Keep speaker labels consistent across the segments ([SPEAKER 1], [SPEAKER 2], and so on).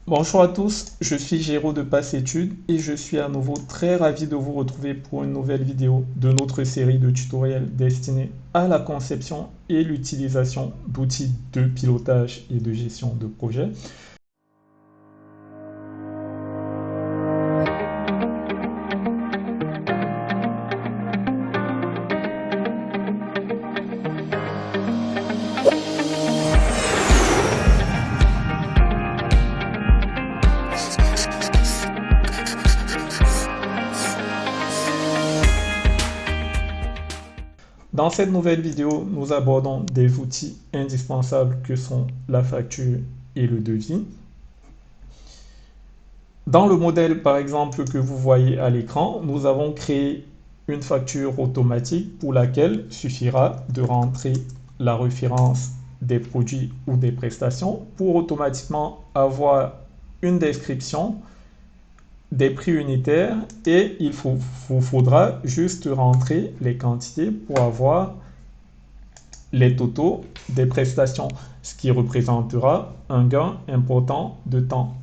[SPEAKER 1] Bonjour à tous, je suis Géraud de Passe Études et je suis à nouveau très ravi de vous retrouver pour une nouvelle vidéo de notre série de tutoriels destinés à la conception et l'utilisation d'outils de pilotage et de gestion de projet. Dans cette nouvelle vidéo, nous abordons des outils indispensables que sont la facture et le devis. Dans le modèle, par exemple, que vous voyez à l'écran, nous avons créé une facture automatique pour laquelle il suffira de rentrer la référence des produits ou des prestations pour automatiquement avoir une description des prix unitaires et vous faudra juste rentrer les quantités pour avoir les totaux des prestations, ce qui représentera un gain important de temps.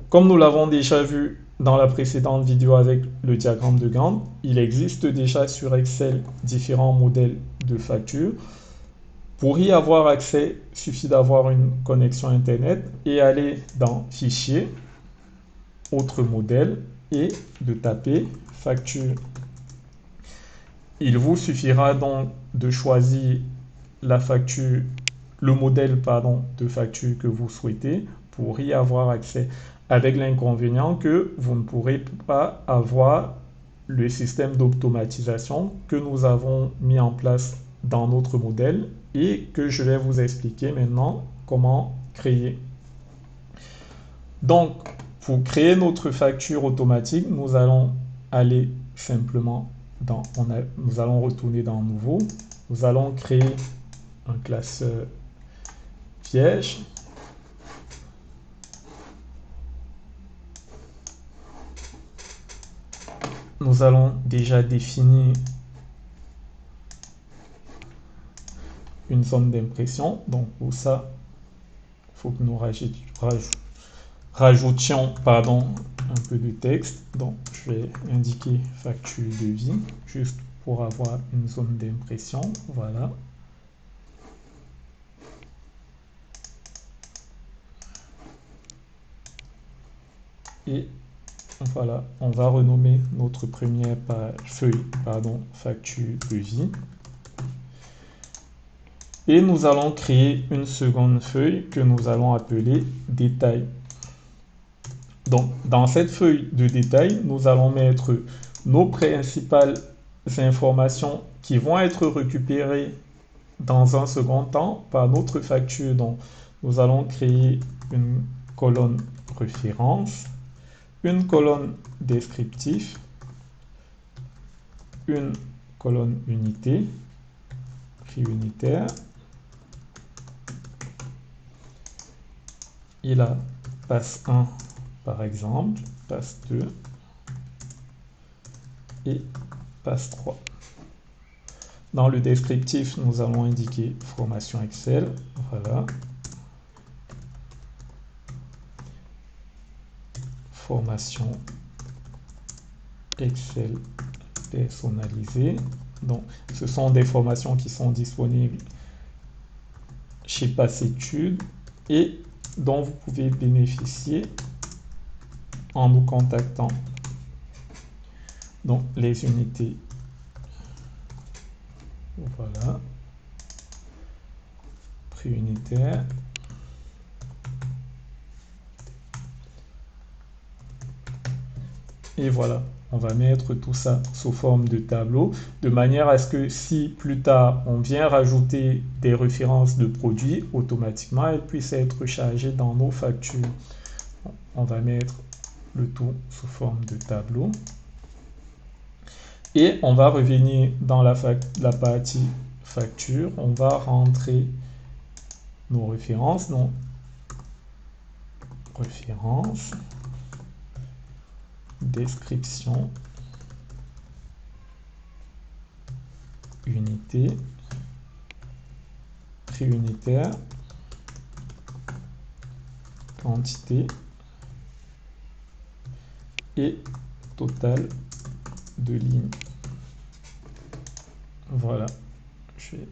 [SPEAKER 1] Comme nous l'avons déjà vu dans la précédente vidéo avec le diagramme de Gantt, il existe déjà sur Excel différents modèles de factures. Pour y avoir accès, il suffit d'avoir une connexion Internet et aller dans Fichier, Autre modèle et de taper Facture. Il vous suffira donc de choisir la facture, le modèle de facture que vous souhaitez pour y avoir accès, avec l'inconvénient que vous ne pourrez pas avoir le système d'automatisation que nous avons mis en place dans notre modèle et que je vais vous expliquer maintenant comment créer. Donc, pour créer notre facture automatique, nous allons aller simplement nous allons retourner dans Nouveau. Nous allons créer un classeur vierge. Nous allons déjà définir une zone d'impression. Donc pour ça, il faut que nous rajoutions un peu de texte. Donc je vais indiquer facture devis juste pour avoir une zone d'impression. Voilà. Et voilà, on va renommer notre première feuille, facture devis. Et nous allons créer une seconde feuille que nous allons appeler détail. Donc, dans cette feuille de détail, nous allons mettre nos principales informations qui vont être récupérées dans un second temps par notre facture. Donc, nous allons créer une colonne référence, une colonne descriptif, une colonne unité, prix unitaire. Et là, passe 1 par exemple, passe 2 et passe 3. Dans le descriptif, nous allons indiquer formation Excel. Voilà. Formation Excel personnalisée. Donc, ce sont des formations qui sont disponibles chez Passe Études et dont vous pouvez bénéficier en nous contactant. Donc, les unités. Voilà. Prix unitaire. Et voilà, on va mettre tout ça sous forme de tableau, de manière à ce que si plus tard on vient rajouter des références de produits, automatiquement elles puissent être chargées dans nos factures. On va mettre le tout sous forme de tableau. Et on va revenir dans la partie facture, on va rentrer nos références, donc référence, description, unité, prix unitaire, quantité et total de lignes. Voilà, je vais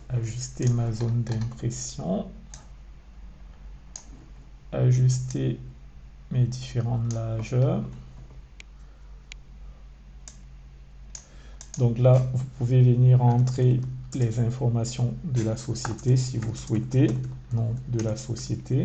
[SPEAKER 1] ajuster ma zone d'impression, ajuster mes différentes largeurs. Donc là, vous pouvez venir entrer les informations de la société si vous souhaitez, nom de la société.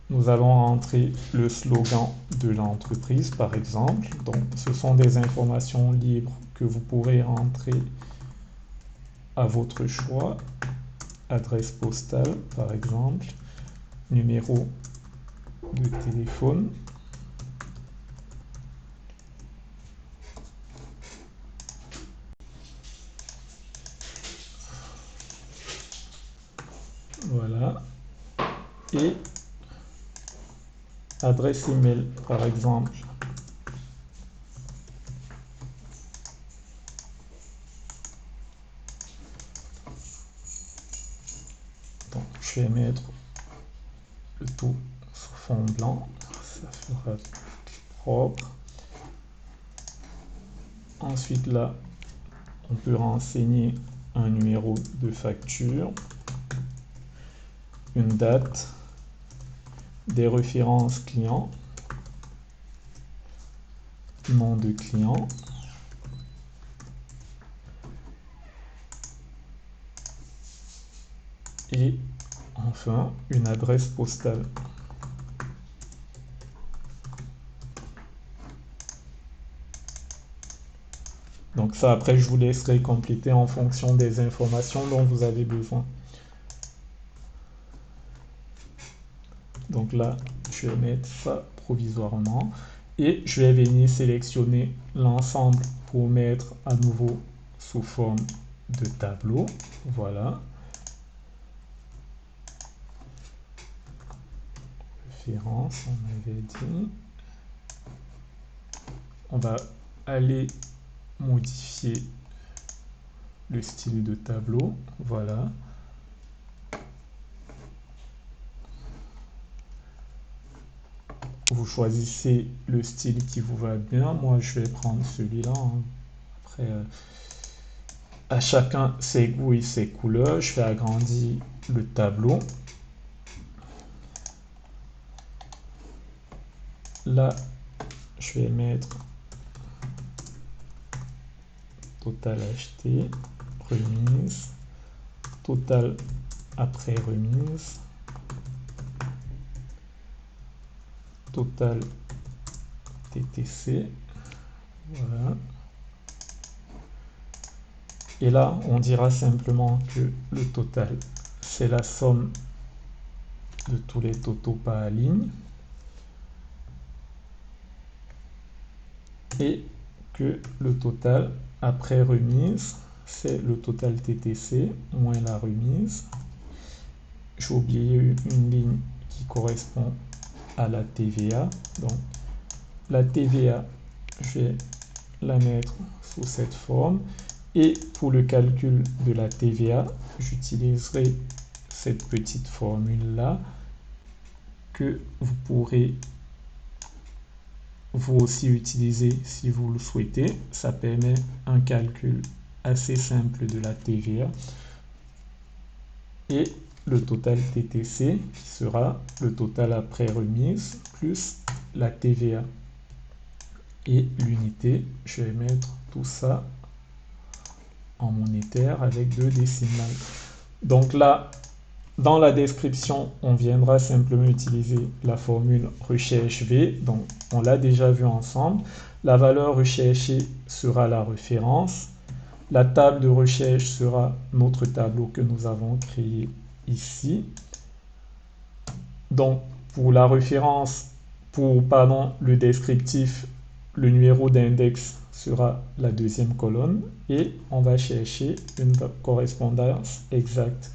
[SPEAKER 1] Nous allons rentrer le slogan de l'entreprise, par exemple. Donc, ce sont des informations libres que vous pourrez rentrer à votre choix. Adresse postale, par exemple. Numéro de téléphone. Voilà. Et adresse email, par exemple. Donc, je vais mettre le tout sous fond blanc. Ça fera propre. Ensuite, là, on peut renseigner un numéro de facture, une date, des références clients, nom de client, et enfin une adresse postale. Donc ça, après, je vous laisserai compléter en fonction des informations dont vous avez besoin. Donc là, je vais mettre ça provisoirement et je vais venir sélectionner l'ensemble pour mettre à nouveau sous forme de tableau. Voilà. Référence, on avait dit. On va aller modifier le style de tableau. Voilà. Vous choisissez le style qui vous va bien. Moi, je vais prendre celui-là. Après, à chacun ses goûts et ses couleurs. Je vais agrandir le tableau. Là, je vais mettre total acheté, remise, total après remise, total TTC. Voilà. Et là, on dira simplement que le total, c'est la somme de tous les totaux par ligne. Et que le total après remise, c'est le total TTC moins la remise. J'ai oublié une ligne qui correspond à la TVA. Donc, la TVA, je vais la mettre sous cette forme. Et pour le calcul de la TVA, j'utiliserai cette petite formule-là que vous pourrez vous aussi utiliser si vous le souhaitez. Ça permet un calcul assez simple de la TVA. Et le total TTC qui sera le total après remise plus la TVA. Et l'unité, je vais mettre tout ça en monétaire avec 2 décimales. Donc là, dans la description, on viendra simplement utiliser la formule recherche V. Donc, on l'a déjà vu ensemble. La valeur recherchée sera la référence. La table de recherche sera notre tableau que nous avons créé ici. Donc, pour la référence, le descriptif, le numéro d'index sera la deuxième colonne et on va chercher une correspondance exacte.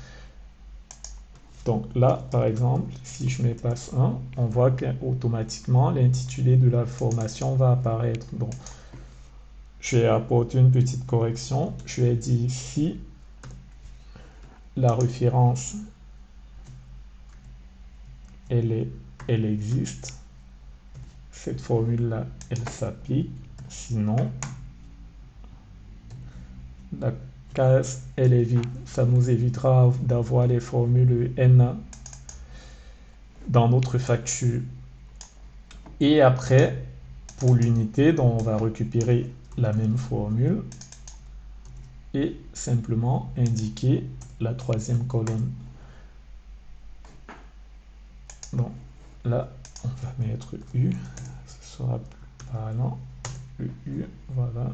[SPEAKER 1] Donc là, par exemple, si je mets passe 1, on voit qu'automatiquement l'intitulé de la formation va apparaître. Donc, je vais apporter une petite correction. Je vais dire ici la référence, elle existe. Cette formule-là, elle s'applique. Sinon, la case, elle est vide. Ça nous évitera d'avoir les formules N dans notre facture. Et après, pour l'unité, donc on va récupérer la même formule et simplement indiquer la troisième colonne. Donc là, on va mettre U, ce sera plus parlant. Le U, voilà.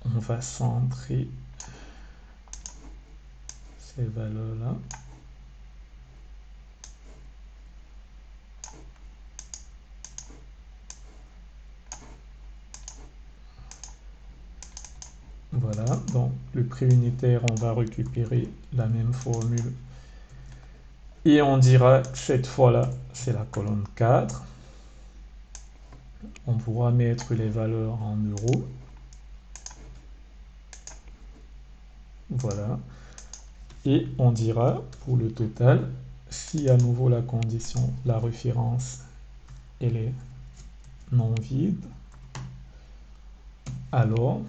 [SPEAKER 1] On va centrer ces valeurs-là. Voilà, donc le prix unitaire, on va récupérer la même formule. Et on dira cette fois-là, c'est la colonne 4. On pourra mettre les valeurs en euros. Voilà. Et on dira pour le total, si à nouveau la condition, la référence, elle est non vide, alors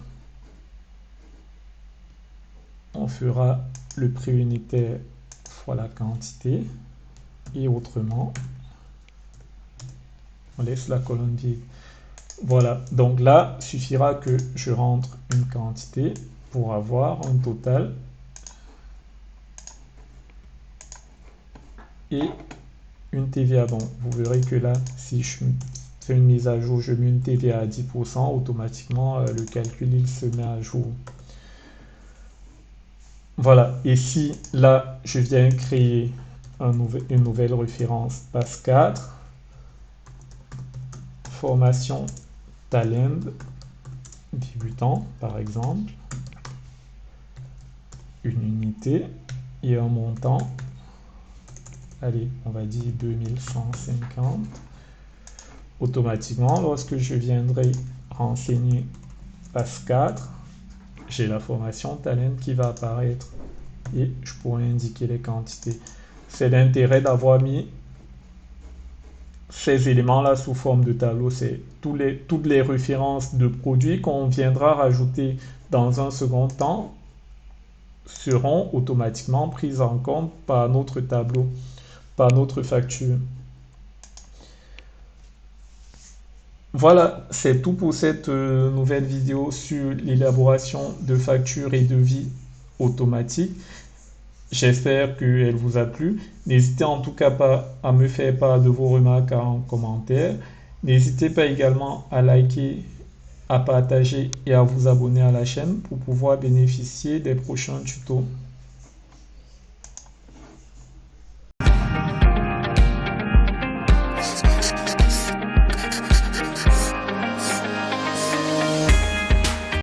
[SPEAKER 1] on fera le prix unitaire fois la quantité et autrement on laisse la colonne vide. Voilà, donc là suffira que je rentre une quantité pour avoir un total et une TVA. Donc vous verrez que là, si je fais une mise à jour, je mets une TVA à 10%, automatiquement le calcul il se met à jour. Voilà, et si là je viens créer une nouvelle référence PAS 4, formation talent débutant par exemple, une unité et un montant, allez, on va dire 2150. Automatiquement, lorsque je viendrai renseigner PAS 4, j'ai la formation talent qui va apparaître et je pourrai indiquer les quantités. C'est l'intérêt d'avoir mis ces éléments-là sous forme de tableau. C'est toutes les références de produits qu'on viendra rajouter dans un second temps seront automatiquement prises en compte par notre tableau, par notre facture. Voilà, c'est tout pour cette nouvelle vidéo sur l'élaboration de factures et devis automatiques. J'espère qu'elle vous a plu. N'hésitez en tout cas pas à me faire part de vos remarques en commentaire. N'hésitez pas également à liker, à partager et à vous abonner à la chaîne pour pouvoir bénéficier des prochains tutos.